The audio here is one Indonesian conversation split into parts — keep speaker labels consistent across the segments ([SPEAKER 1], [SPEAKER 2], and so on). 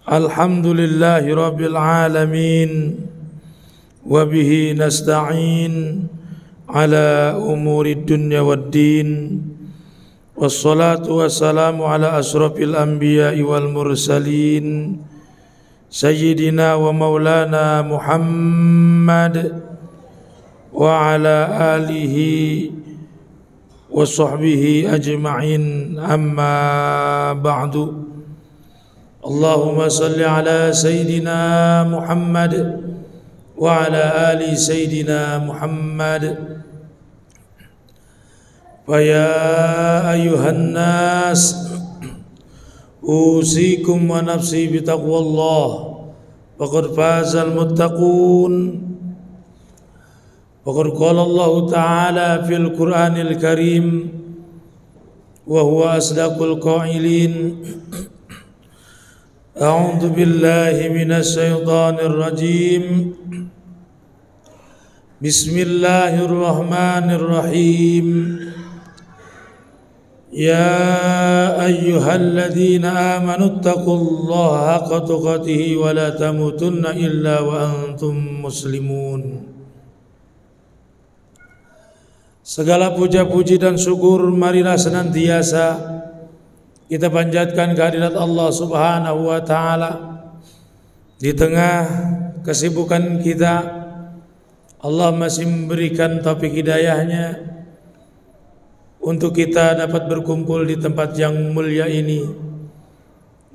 [SPEAKER 1] Alhamdulillahi Rabbil Alamin. Wabihi nasta'in ala umuri dunya waddin. Wassalatu wassalamu ala asrafil anbiya'i wal mursalin Sayyidina wa maulana Muhammad wa ala alihi wa sahbihi ajma'in, amma ba'du. Allahumma salli ala Sayyidina Muhammad wa ala ali Sayyidina Muhammad. Faya ayuhan nas, usikum wa nafsi bitaqwallah, faqad fazal muttaqun. Faqad qala Allah Ta'ala fil Qur'anil Karim wa huwa asdaqul qailin. A'udzu billahi minasy syaithanir rajim. Bismillahirrahmanirrahim. Ya ayyuhalladzina amanu taqullaha haqqa tuqatih wa la tamutunna illa wa antum muslimun. Segala puja-puji dan syukur marilah senantiasa kita panjatkan kehadirat Allah Subhanahu wa Ta'ala. Di tengah kesibukan kita, Allah masih memberikan taufik hidayahnya untuk kita dapat berkumpul di tempat yang mulia ini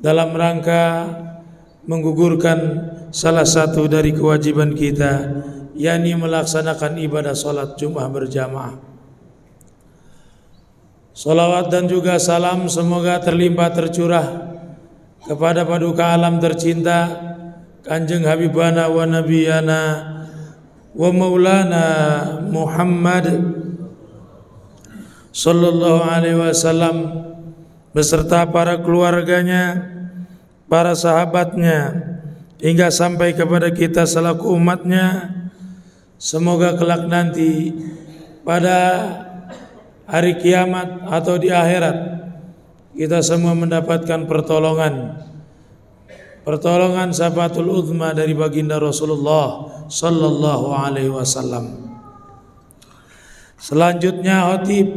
[SPEAKER 1] dalam rangka menggugurkan salah satu dari kewajiban kita, yakni melaksanakan ibadah salat Jumat berjamaah. Salawat dan juga salam semoga terlimpah tercurah kepada paduka alam tercinta Kanjeng Habibana wa Nabiyana wa Maulana Muhammad sallallahu alaihi wasallam beserta para keluarganya, para sahabatnya, hingga sampai kepada kita selaku umatnya. Semoga kelak nanti pada hari kiamat atau di akhirat kita semua mendapatkan pertolongan syafaatul uzma dari baginda Rasulullah sallallahu alaihi wasallam. Selanjutnya khatib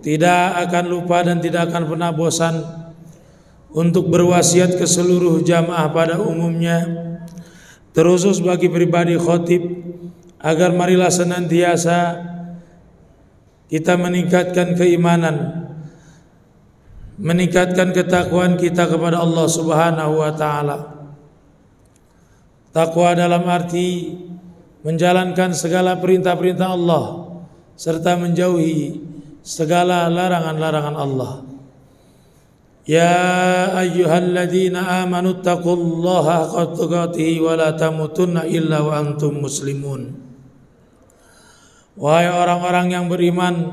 [SPEAKER 1] tidak akan lupa dan tidak akan pernah bosan untuk berwasiat ke seluruh jamaah pada umumnya, terkhusus bagi pribadi khatib, agar marilah senantiasa kita meningkatkan keimanan, meningkatkan ketakwaan kita kepada Allah Subhanahu wa Ta'ala. Takwa dalam arti menjalankan segala perintah-perintah Allah serta menjauhi segala larangan-larangan Allah. Ya ayyuhalladzina amanu taqullaha haqqa tuqatih wa la tamutunna illa wa antum muslimun. Wahai orang-orang yang beriman,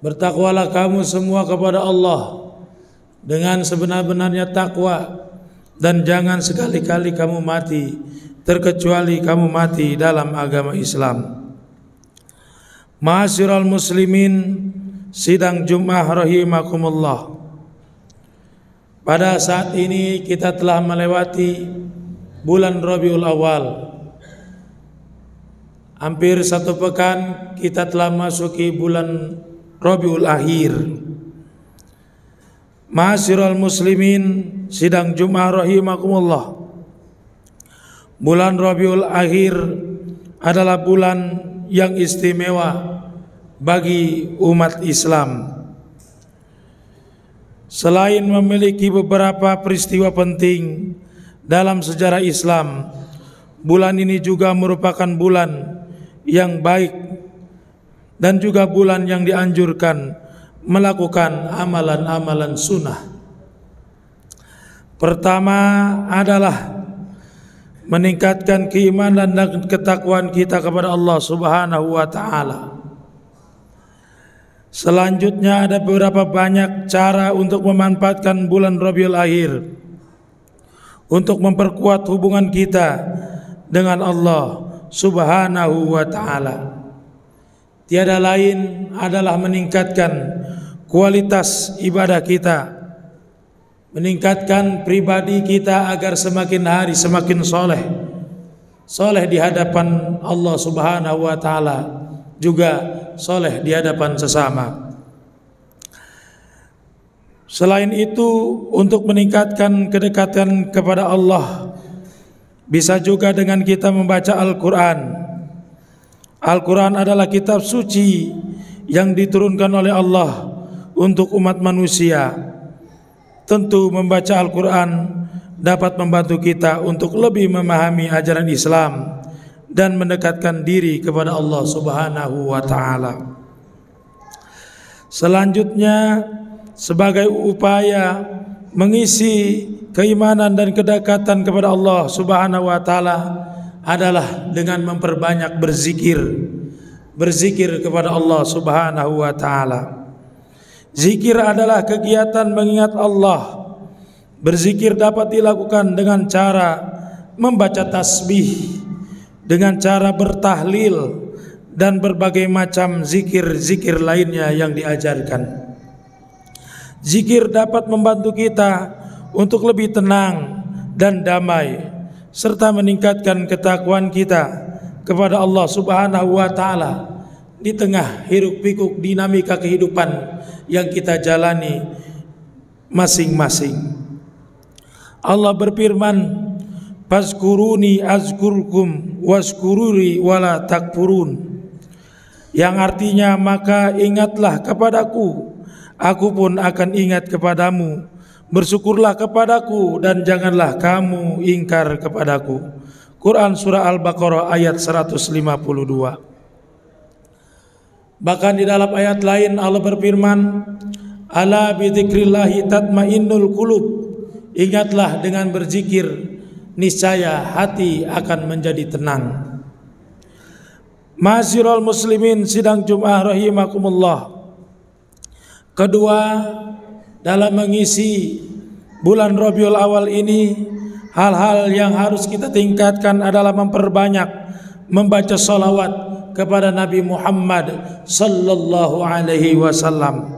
[SPEAKER 1] bertakwalah kamu semua kepada Allah dengan sebenar-benarnya takwa, dan jangan sekali-kali kamu mati terkecuali kamu mati dalam agama Islam. Ma'asyiral muslimin, sidang Jumat rahimakumullah. Pada saat ini kita telah melewati bulan Rabiul Awal. Hampir satu pekan kita telah masuki bulan Rabiul Akhir. Ma'asyiral muslimin, sidang Jumat rahimakumullah. Bulan Rabiul Akhir adalah bulan yang istimewa bagi umat Islam. Selain memiliki beberapa peristiwa penting dalam sejarah Islam, bulan ini juga merupakan bulan yang baik dan juga bulan yang dianjurkan melakukan amalan-amalan sunnah. Pertama adalah meningkatkan keimanan dan ketakwaan kita kepada Allah Subhanahu wa Ta'ala. Selanjutnya ada beberapa banyak cara untuk memanfaatkan bulan Rabiul Akhir untuk memperkuat hubungan kita dengan Allah Subhanahu wa Ta'ala. Tiada lain adalah meningkatkan kualitas ibadah kita meningkatkan pribadi kita agar semakin hari semakin soleh di hadapan Allah Subhanahu wa taala, juga soleh di hadapan sesama. Selain itu, untuk meningkatkan kedekatan kepada Allah bisa juga dengan kita membaca Al-Quran. Al-Quran adalah kitab suci yang diturunkan oleh Allah untuk umat manusia. Tentu membaca Al-Quran dapat membantu kita untuk lebih memahami ajaran Islam dan mendekatkan diri kepada Allah Subhanahu wa taala. Selanjutnya, sebagai upaya mengisi keimanan dan kedekatan kepada Allah Subhanahu wa taala adalah dengan memperbanyak berzikir kepada Allah Subhanahu wa taala. Zikir adalah kegiatan mengingat Allah. Berzikir dapat dilakukan dengan cara membaca tasbih, dengan cara bertahlil dan berbagai macam zikir-zikir lainnya yang diajarkan. Zikir dapat membantu kita untuk lebih tenang dan damai serta meningkatkan ketakwaan kita kepada Allah Subhanahu wa taala di tengah hiruk-pikuk dinamika kehidupan yang kita jalani masing-masing. Allah berfirman, "Fazkuruni azkurkum washkururi wala takfurun." Yang artinya, maka ingatlah kepadaku, aku pun akan ingat kepadamu. Bersyukurlah kepadaku dan janganlah kamu ingkar kepadaku. Quran surah Al-Baqarah ayat 152. Bahkan di dalam ayat lain Allah berfirman, "Ala bidzikrillahi tatmainnul qulub." Ingatlah dengan berzikir, niscaya hati akan menjadi tenang. Ma'asyiral muslimin sidang Jumat rahimakumullah. Kedua, dalam mengisi bulan Rabiul Awal ini, hal-hal yang harus kita tingkatkan adalah memperbanyak membaca salawat kepada Nabi Muhammad sallallahu alaihi wasallam.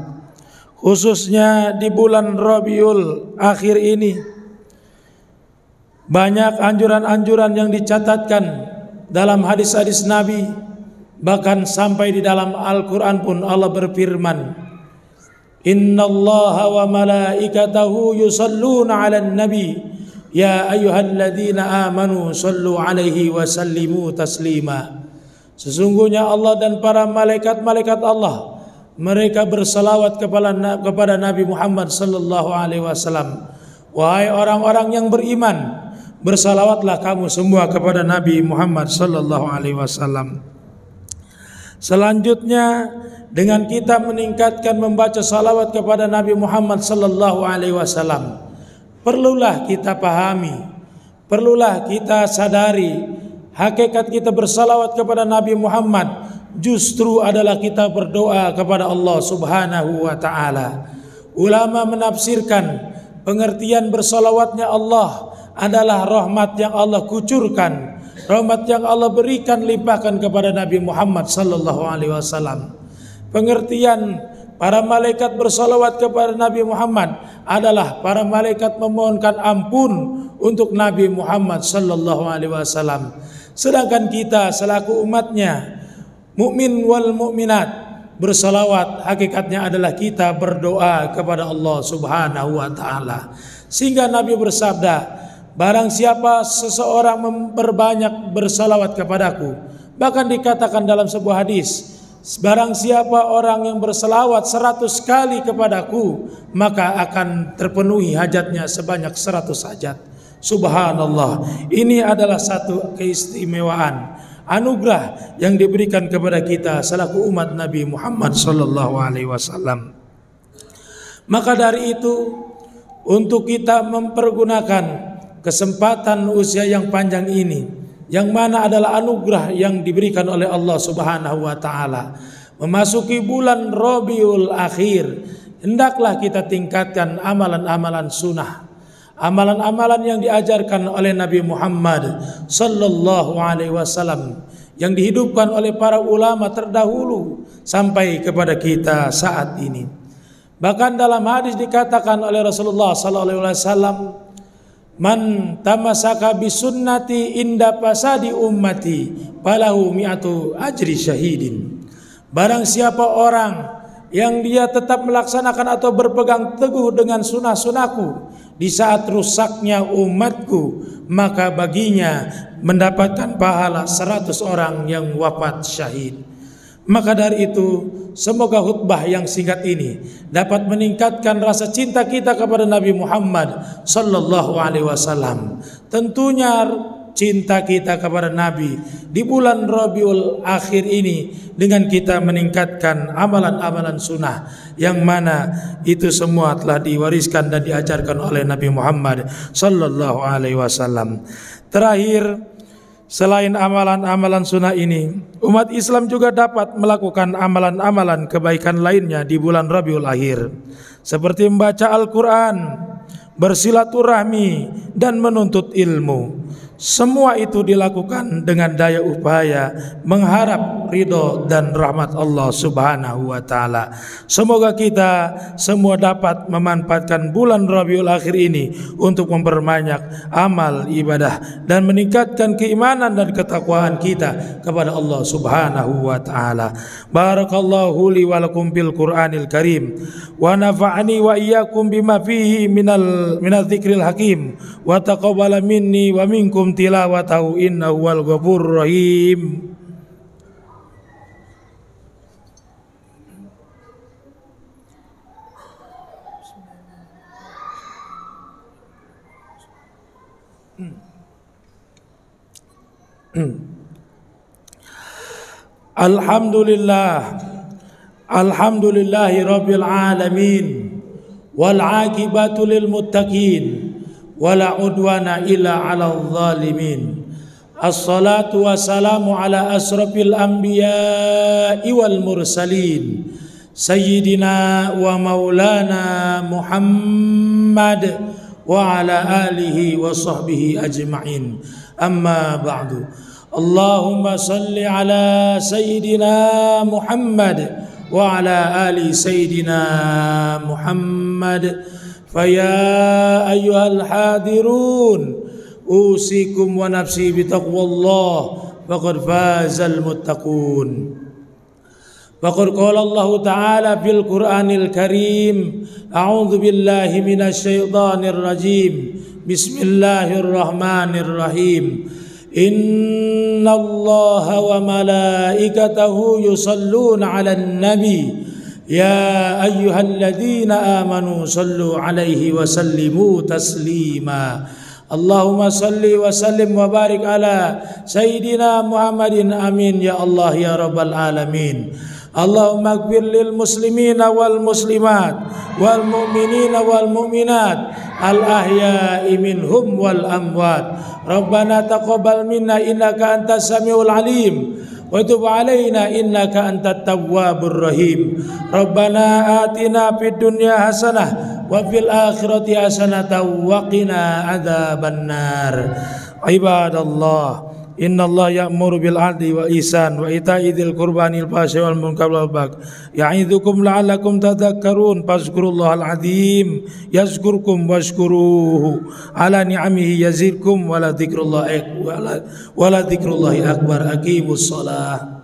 [SPEAKER 1] Khususnya di bulan Rabiul Akhir ini, banyak anjuran-anjuran yang dicatatkan dalam hadis-hadis Nabi. Bahkan sampai di dalam Al-Quran pun Allah berfirman, "Innallaha wa malaikatahu yusalluna 'alan nabi ya ayyuhalladzina amanu sallu 'alaihi wa sallimu taslima." Sesungguhnya Allah dan para malaikat-malaikat Allah, mereka bersalawat kepada Nabi Muhammad sallallahu alaihi wasallam. Wahai orang-orang yang beriman, bersalawatlah kamu semua kepada Nabi Muhammad sallallahu alaihi wasallam. Selanjutnya, dengan kita meningkatkan membaca salawat kepada Nabi Muhammad sallallahu alaihi wasallam, perlulah kita pahami, perlulah kita sadari, hakikat kita bersalawat kepada Nabi Muhammad justru adalah kita berdoa kepada Allah Subhanahu wa taala. Ulama menafsirkan pengertian bersalawatnya Allah adalah rahmat yang Allah kucurkan, rahmat yang Allah berikan limpahkan kepada Nabi Muhammad sallallahu alaihi wasallam. Pengertian para malaikat bersalawat kepada Nabi Muhammad adalah para malaikat memohonkan ampun untuk Nabi Muhammad sallallahu alaihi wasallam. Sedangkan kita selaku umatnya, mukmin wal mukminat, bersalawat hakikatnya adalah kita berdoa kepada Allah Subhanahu wa taala. Sehingga Nabi bersabda, "Barang siapa seseorang memperbanyak bersalawat kepadaku," bahkan dikatakan dalam sebuah hadis, "Barang siapa orang yang bersalawat 100 kali kepadaku, maka akan terpenuhi hajatnya sebanyak 100 hajat." Subhanallah, ini adalah satu keistimewaan, anugerah yang diberikan kepada kita selaku umat Nabi Muhammad sallallahu alaihi wasallam. Maka dari itu, untuk kita mempergunakan kesempatan usia yang panjang ini, yang mana adalah anugerah yang diberikan oleh Allah Subhanahu wa taala, memasuki bulan Rabiul Akhir, hendaklah kita tingkatkan amalan-amalan sunnah, amalan-amalan yang diajarkan oleh Nabi Muhammad sallallahu alaihi wasallam, yang dihidupkan oleh para ulama terdahulu sampai kepada kita saat ini. Bahkan dalam hadis dikatakan oleh Rasulullah sallallahu alaihi wasallam, "Man tamasaka bi sunnati inda fasadi ummati falahu mi'atu ajri syahidin." Barang siapa orang yang dia tetap melaksanakan atau berpegang teguh dengan sunnah-sunnahku di saat rusaknya umatku, maka baginya mendapatkan pahala 100 orang yang wafat syahid. Maka dari itu, semoga khutbah yang singkat ini dapat meningkatkan rasa cinta kita kepada Nabi Muhammad sallallahu alaihi wasallam. Tentunya cinta kita kepada Nabi di bulan Rabiul Akhir ini dengan kita meningkatkan amalan-amalan sunnah yang mana itu semua telah diwariskan dan diajarkan oleh Nabi Muhammad sallallahu alaihi wasallam. Terakhir, selain amalan-amalan sunnah ini, umat Islam juga dapat melakukan amalan-amalan kebaikan lainnya di bulan Rabiul Akhir, seperti membaca Al-Quran, bersilaturahmi, dan menuntut ilmu. Semua itu dilakukan dengan daya upaya mengharap ridho dan rahmat Allah Subhanahu wa taala. Semoga kita semua dapat memanfaatkan bulan Rabiul Akhir ini untuk memperbanyak amal ibadah dan meningkatkan keimanan dan ketakwaan kita kepada Allah Subhanahu wa taala. Barakallahu li wa lakum bil Qur'anil Karim wa nafa'ani wa iyyakum bima fihi minal dzikril hakim wa taqabbala minni wa minkum tilawatahu innahu wal ghafurur rahim. Alhamdulillahi rabbil alamin wal aqibatu lil muttaqin wala udwana illa 'alal zalimin. Assalatu wassalamu ala asrafil anbiya'i wal mursalin sayyidina wa maulana Muhammad wa ala alihi wa sahbihi ajma'in. Amma ba'du. Allahumma salli ala sayyidina Muhammad wa ala ali sayyidina Muhammad. Faya ayyuhal hadirun usikum wa nafsi bitaqwallah faqad fazal muttaqun. Faqad qala Allah ta'ala fil Qur'anil Karim, a'udzu billahi minasy syaithanir rajim. Bismillahirrahmanirrahim. Innallaha wa malaikatahu yusalluna 'alan nabi. Ya ayyuhalladzina amanu sallu alaihi wa sallimu taslima. Allahumma salli wa sallim wa barik ala sayyidina Muhammadin, amin ya Allah ya rabbal alamin. Allahumma ighfir lil muslimina wal muslimat wal mu'minina wal mu'minat al ahya'i minhum wal amwat. Rabbana taqabbal minna innaka antas samiul alim wa tub alaina innaka antat tawwabur rahim. Rabbana atina fid dunya hasanah wa fil akhirati hasanah wa qina adzabannar. Ibadallah, innallaha ya'muru bil 'adli wa ihsan wa ita'i dzil qurba wal fahsya'i wal munkari wal baghi ya'idzukum la'allakum tadhakkarun. Fazkurullahal 'azim yazkurkum washkuruhu ala ni'amihi yazidkum wa la dzikrullahi akbar. Aqimus shalah.